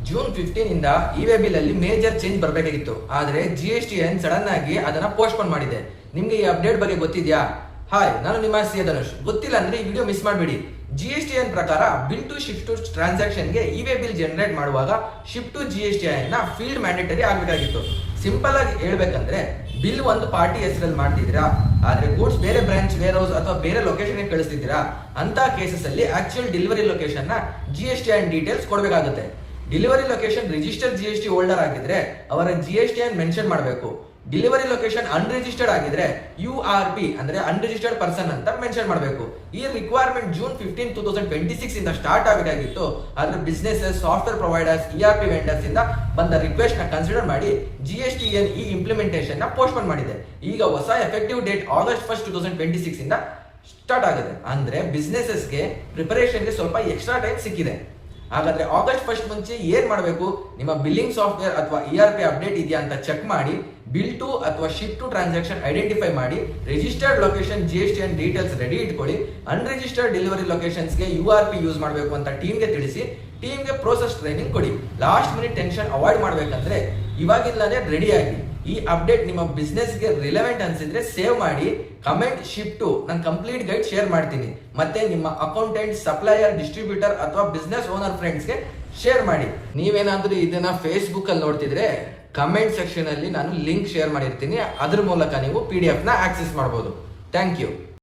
June 15 ಇಂದ E-way bill ಅಲ್ಲಿ major change ಬರಬೇಕಾಗಿತ್ತು. ಆದ್ರೆ GSTN ಸಡನ್ ಆಗಿ ಅದನ್ನ ಪೋಸ್ಟ್ಪೋನ್ ಮಾಡಿದೆ. ನಿಮ್ಗೆ ಈ ಅಪ್ಡೇಟ್ ಬಗ್ಗೆ ಗೊತ್ತಿದ್ಯಾ? ಹಾಯ್, ನಾನು ನಿಮ್ಮ ಸಿ ಧನುಷ್. ಗೊತ್ತಿಲ್ಲ ಅಂದ್ರೆ ಈ ವಿಡಿಯೋ ಮಿಸ್ ಮಾಡಬೇಡಿ. GSTN ಪ್ರಕಾರ bill to shift to transaction ಗೆ ಇ-ವೇ ಬಿಲ್ ಜನರೇಟ್ ಮಾಡುವಾಗ ಶಿಫ್ಟ್ ಟು GSTN ನ ಫೀಲ್ಡ್ ಮ್ಯಾಂಡೇಟರಿ ಆಗಬೇಕಾಗಿತ್ತು. ಸಿಂಪಲ್ ಆಗಿ ಹೇಳ್ಬೇಕಂದ್ರೆ ಬಿಲ್ ಒಂದು ಪಾರ್ಟಿ ಹೆಸರಲ್ಲಿ ಮಾಡ್ತಿದ್ದೀರಾ, ಆದ್ರೆ ಗೂಡ್ಸ್ ಬೇರೆ ಬ್ರಾಂಚ್, ವೇರ್ ಹೌಸ್ ಅಥವಾ ಬೇರೆ ಲೊಕೇಶನ್ ಕಳಿಸ್ತಿದ್ದೀರಾ, ಅಂತ ಕೇಸಸ್ ಅಲ್ಲಿ ಆಕ್ಚುಯಲ್ ಡೆಲಿವರಿ ಲೊಕೇಶನ್ ನ GSTN ಡೀಟೇಲ್ಸ್ ಕೊಡಬೇಕಾಗುತ್ತೆ. Delivery location registered GST holder ಆಗಿದ್ರೆ ಅವರ GSTN ಮೆನ್ಷನ್ ಮಾಡಬೇಕು. ಡೆಲಿವರಿ ಲೊಕೇಶನ್ ಅನ್ರಿಜಿಸ್ಟರ್ಡ್ ಆಗಿದ್ರೆ URP ಅಂದ್ರೆ ಅನ್ರಿಜಿಸ್ಟರ್ಡ್ ಪರ್ಸನ್ ಅಂತ ಮೆನ್ಷನ್ ಮಾಡಬೇಕು. ಈ ರಿಕ್ವೈರ್ಮೆಂಟ್ ಜೂನ್ 15, 2026 ಇಂದ ಸ್ಟಾರ್ಟ್ ಆಗಬೇಕಾಗಿತ್ತು. ಆದ್ರೆ businesses, software providers, ERP vendors ಇಂದ ಬಂದ ರಿಕ್ವೆಸ್ಟ್ ನ ಕನ್ಸಿಡರ್ ಮಾಡಿ GSTN ಈ ಇಂಪ್ಲಿಮೆಂಟೇಷನ್ ನ ಪೋಸ್ಟ್ಪೋನ್ ಮಾಡಿದೆ. ಈಗ ಹೊಸ ಎಫೆಕ್ಟಿವ್ ಡೇಟ್ August 1, 2026 ಇಂದ ಸ್ಟಾರ್ಟ್ ಆಗಿದೆ. ಅಂದ್ರೆ ಬಿಸ್ನೆಸಸ್ಗೆ ಪ್ರಿಪರೇಷನ್ಗೆ ಸ್ವಲ್ಪ ಎಕ್ಸ್ಟ್ರಾ ಟೈಮ್ ಸಿಕ್ಕಿದೆ. ಹಾಗಾದ್ರೆ August 1 ಮುಂಚೆ ಏನ್ ಮಾಡಬೇಕು? ನಿಮ್ಮ ಬಿಲ್ಲಿಂಗ್ ಸಾಫ್ಟ್ವೇರ್ ಅಥವಾ ERP ಅಪ್ಡೇಟ್ ಇದೆಯಾ ಅಂತ ಚೆಕ್ ಮಾಡಿ, ಬಿಲ್ ಟು ಅಥವಾ ಶಿಫ್ಟ್ ಟು ಟ್ರಾನ್ಸಾಕ್ಷನ್ ಐಡೆಂಟಿಫೈ ಮಾಡಿ, registered location GSTN details ready ಇಟ್ಕೊಳ್ಳಿ. ಅನ್ರಿಜಿಸ್ಟರ್ಡ್ ಡೆಲಿವರಿ ಲೊಕೇಶನ್ಸ್ಗೆ URP ಯೂಸ್ ಮಾಡಬೇಕು ಅಂತ ಟೀಮ್ಗೆ ತಿಳಿಸಿ, ಟೀಮ್ಗೆ ಪ್ರೋಸೆಸ್ ಟ್ರೈನಿಂಗ್ ಕೊಡಿ. ಲಾಸ್ಟ್ ಮಿನಿಟ್ ಟೆನ್ಷನ್ ಅವಾಯ್ಡ್ ಮಾಡ್ಬೇಕಂದ್ರೆ ಇವಾಗಿಂದಲೇ ರೆಡಿ ಆಗಿ. ಈ ಅಪ್ಡೇಟ್ ನಿಮ್ಮ ಬಿಸ್ನೆಸ್ಗೆ ರಿಲೆವೆಂಟ್ ಅನ್ಸಿದ್ರೆ ಸೇವ್ ಮಾಡಿ, ಕಮೆಂಟ್ ಶಿಫ್ಟ್ ನಾನು ಕಂಪ್ಲೀಟ್ ಗೈಡ್ ಶೇರ್ ಮಾಡ್ತೀನಿ. ಮತ್ತೆ ನಿಮ್ಮ ಅಕೌಂಟೆಂಟ್, ಸಪ್ಲೈಯರ್, ಡಿಸ್ಟ್ರಿಬ್ಯೂಟರ್ ಅಥವಾ ಬಿಸ್ನೆಸ್ ಓನರ್ ಫ್ರೆಂಡ್ಸ್ಗೆ ಶೇರ್ ಮಾಡಿ. ನೀವೇನಾದ್ರೂ ಇದನ್ನ ಫೇಸ್ಬುಕ್ ಅಲ್ಲಿ ನೋಡ್ತಿದ್ರೆ ಕಮೆಂಟ್ ಸೆಕ್ಷನ್ ಅಲ್ಲಿ ನಾನು ಲಿಂಕ್ ಶೇರ್ ಮಾಡಿರ್ತೀನಿ. ಅದ್ರ ಮೂಲಕ ನೀವು PDF ನ ಆಕ್ಸೆಸ್ ಮಾಡಬಹುದು. Thank you.